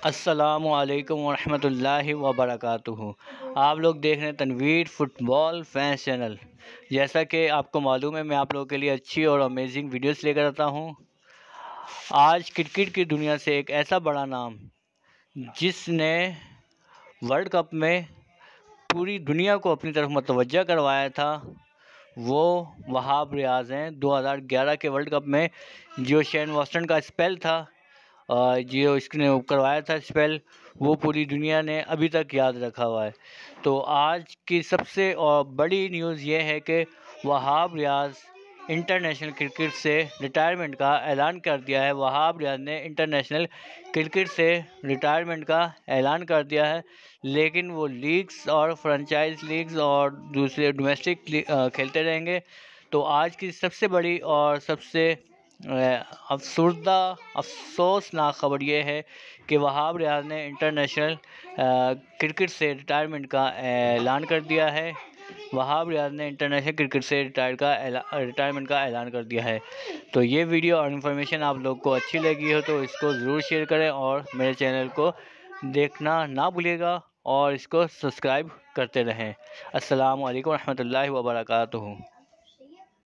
السلام علیکم ورحمۃ اللہ وبرکاتہ۔ آپ لوگ دیکھ رہے ہیں تنویر فٹ بال فینس چینل۔ جیسا کہ آپ کو معلوم ہے، میں آپ لوگوں کے لیے اچھی اور امیزنگ ویڈیوز لے کر آتا ہوں۔ آج کرکٹ کی دنیا سے ایک ایسا بڑا نام جس نے ورلڈ کپ میں پوری دنیا کو اپنی طرف متوجہ کروایا تھا، وہ وہاب ریاض ہیں۔ 2011 کے ورلڈ کپ میں جو شین واسٹن کا اسپیل تھا، جو اس نے کروایا تھا اسپیل، وہ پوری دنیا نے ابھی تک یاد رکھا ہوا ہے۔ تو آج کی سب سے بڑی نیوز یہ ہے کہ وہاب ریاض انٹرنیشنل کرکٹ سے ریٹائرمنٹ کا اعلان کر دیا ہے۔ وہاب ریاض نے انٹرنیشنل کرکٹ سے ریٹائرمنٹ کا اعلان کر دیا ہے، لیکن وہ لیگز اور فرنچائز لیگز اور دوسرے ڈومیسٹک کھیلتے رہیں گے۔ تو آج کی سب سے بڑی اور سب سے افسوسناک خبر یہ ہے کہ وہاب ریاض نے انٹرنیشنل کرکٹ سے ریٹائرمنٹ کا اعلان کر دیا ہے۔ وہاب ریاض نے انٹرنیشنل کرکٹ سے ریٹائرمنٹ کا اعلان کر دیا ہے۔ تو یہ ویڈیو اور انفارمیشن آپ لوگ کو اچھی لگی ہو تو اس کو ضرور شیئر کریں، اور میرے چینل کو دیکھنا نہ بھولیے گا اور اس کو سبسکرائب کرتے رہیں۔ السلام علیکم ورحمۃ اللہ وبرکاتہ۔